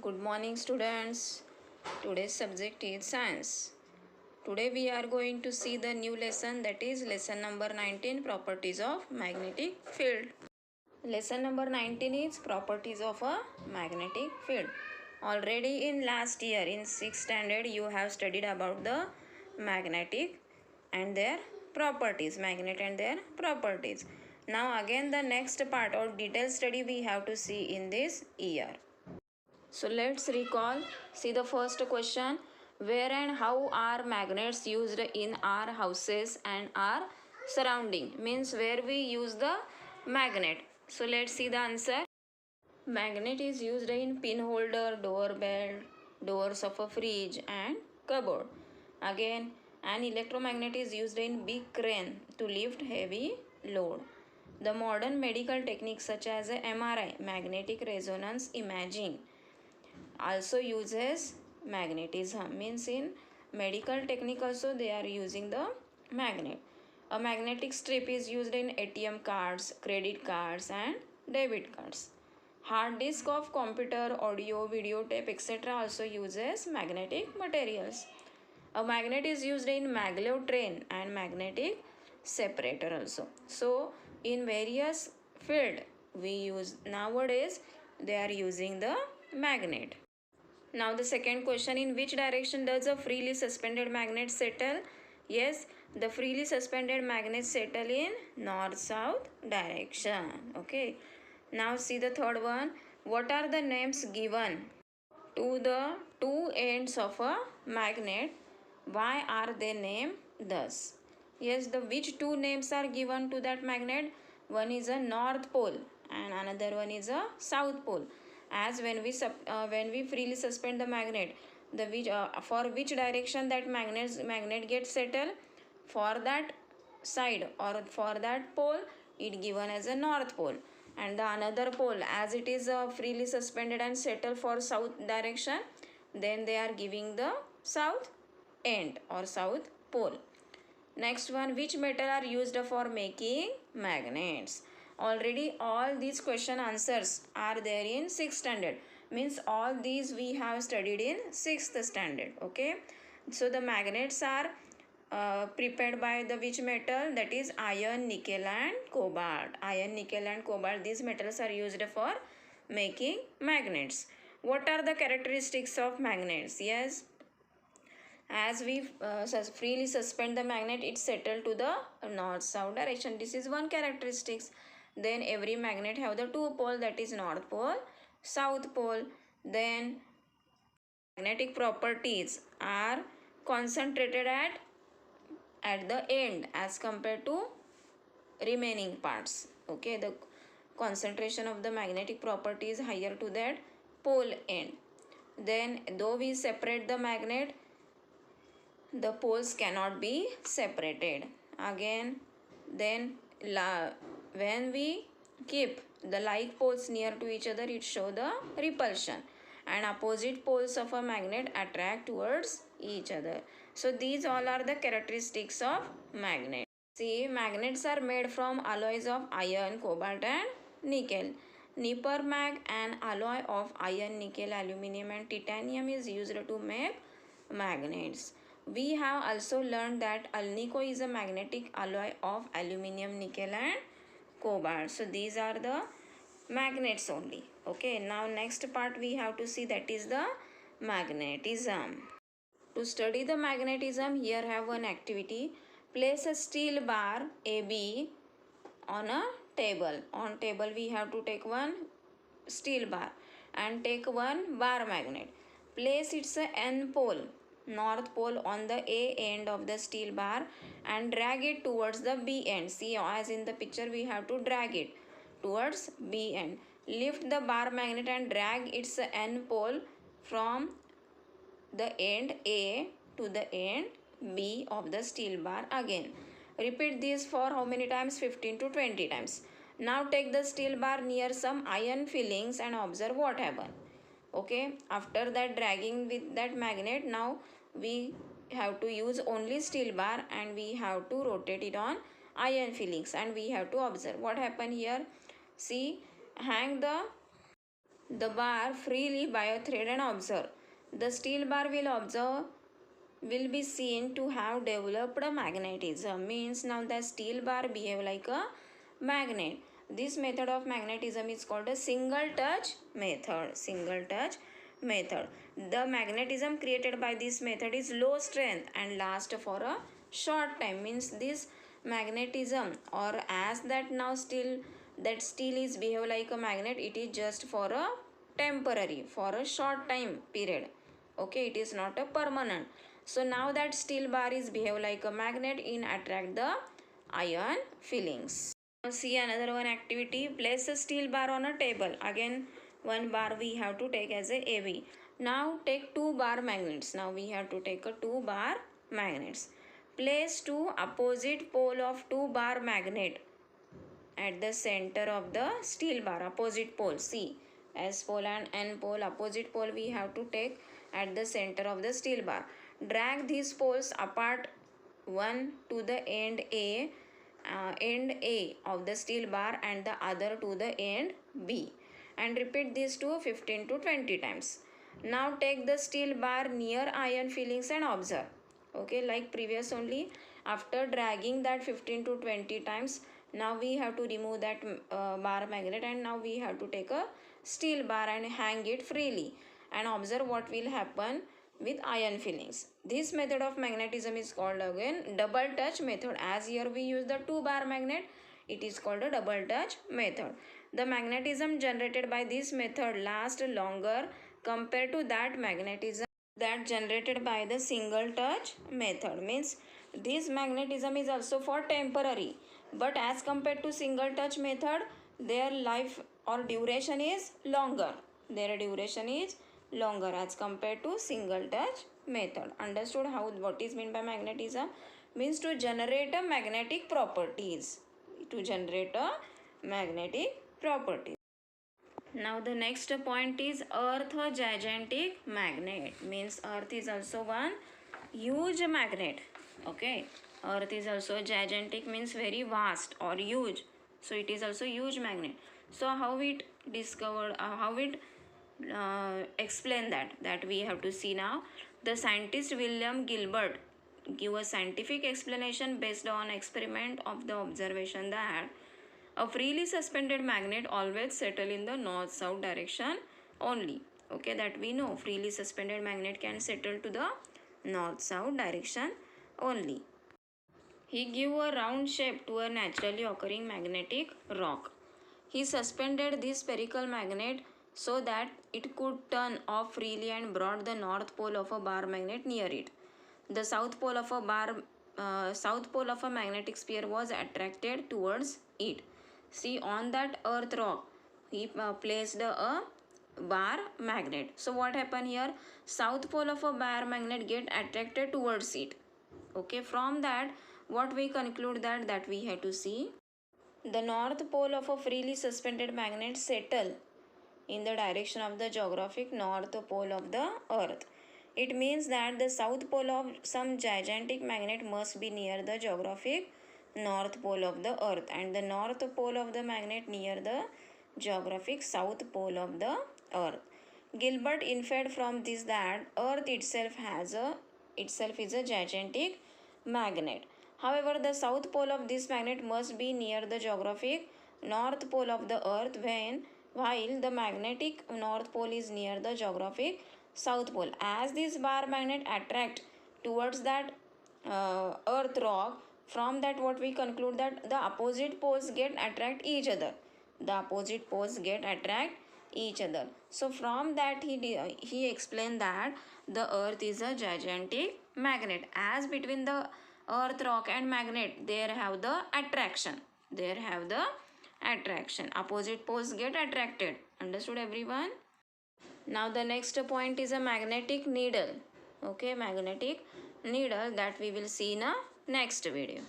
Good morning, students. Today's subject is science. Today we are going to see the new lesson, that is lesson number 19, properties of magnetic field. Lesson number 19 is properties of a magnetic field. Already in last year in 6th standard you have studied about the magnetic and their properties, magnet and their properties. Now again the next part or detailed study we have to see in this year. So let's recall. See the first question. Where and how are magnets used in our houses and our surrounding? Means where we use the magnet. So let's see the answer. Magnet is used in pin holder, doorbell, doors of a fridge and cupboard. Again, an electromagnet is used in big crane to lift heavy load. The modern medical techniques such as MRI, magnetic resonance imaging, also uses magnetism. Means in medical technique also they are using the magnet. A magnetic strip is used in ATM cards, credit cards and debit cards. Hard disk of computer, audio, videotape, etc. also uses magnetic materials. A magnet is used in maglev train and magnetic separator also. So in various field we use nowadays they are using the magnet. Now the second question, in which direction does a freely suspended magnet settle? Yes, the freely suspended magnets settle in north-south direction. Okay. Now see the third one. What are the names given to the two ends of a magnet? Why are they named thus? Yes, the which two names are given to that magnet? One is a north pole and another one is a south pole. As when we freely suspend the magnet, for which direction that magnet gets settled, for that side or for that pole it given as a north pole, and the another pole as it is freely suspended and settled for south direction, then they are giving the south end or south pole. Next one, which metal are used for making magnets? Already all these question answers are there in 6th standard. Means all these we have studied in 6th standard. Okay. So the magnets are prepared by the which metal? That is iron, nickel and cobalt. Iron, nickel and cobalt, these metals are used for making magnets. What are the characteristics of magnets? Yes, as we freely suspend the magnet, it settle to the north-south direction. This is one characteristics. Then every magnet have the two pole, that is north pole, south pole. Then magnetic properties are concentrated at the end as compared to remaining parts. Okay, the concentration of the magnetic property is higher to that pole end. Then though we separate the magnet, the poles cannot be separated. Again, then when we keep the like poles near to each other, it show the repulsion, and opposite poles of a magnet attract towards each other. So these all are the characteristics of magnet. See, magnets are made from alloys of iron, cobalt and nickel. Nipermag, an alloy of iron, nickel, aluminum and titanium, is used to make magnets. We have also learned that alnico is a magnetic alloy of aluminum, nickel and cobalt. So these are the magnets only. Okay, now next part we have to see, that is the magnetism. To study the magnetism, here have one activity. Place a steel bar AB on a table. On table we have to take one steel bar and take one bar magnet. Place its N pole, north pole, on the A end of the steel bar and drag it towards the B end. See, as in the picture we have to drag it towards B end. Lift the bar magnet and drag its N pole from the end A to the end B of the steel bar again. Repeat this for how many times? 15 to 20 times. Now take the steel bar near some iron fillings and observe what happens. Okay, after that dragging with that magnet, now we have to use only steel bar and we have to rotate it on iron fillings and we have to observe what happened here. See, hang the the bar freely by a thread and observe. The steel bar will be seen to have developed a magnetism. Means now the steel bar behave like a magnet. This method of magnetism is called a single touch method. Single touch method. The magnetism created by this method is low strength and last for a short time. Means this magnetism, or as that now still that steel is behave like a magnet, it is just for a temporary, for a short time period. Okay, it is not a permanent. So now that steel bar is behave like a magnet in attract the iron fillings. Now see another one activity. Place a steel bar on a table. Again one bar we have to take as a AB. Now take two bar magnets. Now we have to take a two bar magnets. Place two opposite pole of two bar magnet at the center of the steel bar. Opposite pole. See, S pole and N pole. Opposite pole we have to take at the center of the steel bar. Drag these poles apart, one to the end A of the steel bar and the other to the end B, and repeat this to 15 to 20 times. Now take the steel bar near iron fillings and observe. Okay, like previous only, after dragging that 15 to 20 times, now we have to remove that bar magnet, and now we have to take a steel bar and hang it freely and observe what will happen with iron fillings. This method of magnetism is called again double touch method. As here we use the two bar magnet, it is called a double touch method. The magnetism generated by this method lasts longer compared to that magnetism that generated by the single touch method. Means this magnetism is also for temporary, but as compared to single touch method, their life or duration is longer. Their duration is longer as compared to single touch method. Understood how what is meant by magnetism? Means to generate a magnetic properties. To generate a magnetic properties. Now the next point is earth gigantic magnet. Means earth is also one huge magnet. Okay, earth is also gigantic, means very vast or huge. So it is also huge magnet. So how it discovered, how it explain that we have to see now. The scientist William Gilbert give a scientific explanation based on experiment of the observation that a freely suspended magnet always settle in the north-south direction only. Okay, that we know freely suspended magnet can settle to the north-south direction only. He gave a round shape to a naturally occurring magnetic rock. He suspended this spherical magnet so that it could turn off freely and brought the north pole of a bar magnet near it. The south pole of a magnetic sphere was attracted towards it. See, on that earth rock, he placed a bar magnet. So what happened here? South pole of a bar magnet get attracted towards it. Okay, from that, what we conclude that we have to see. The north pole of a freely suspended magnet settle in the direction of the geographic north pole of the earth. It means that the south pole of some gigantic magnet must be near the geographic north pole of the earth, and the north pole of the magnet near the geographic south pole of the earth. Gilbert inferred from this that earth itself is a gigantic magnet. However, the south pole of this magnet must be near the geographic north pole of the earth while the magnetic north pole is near the geographic south pole. As this bar magnet attract towards that earth rock, from that what we conclude that the opposite poles get attract each other. The opposite poles get attract each other. So from that he explained that the earth is a gigantic magnet. As between the earth rock and magnet, there have the attraction. There have the attraction. Opposite poles get attracted. Understood everyone? Now the next point is a magnetic needle. Okay, magnetic needle that we will see in a next video.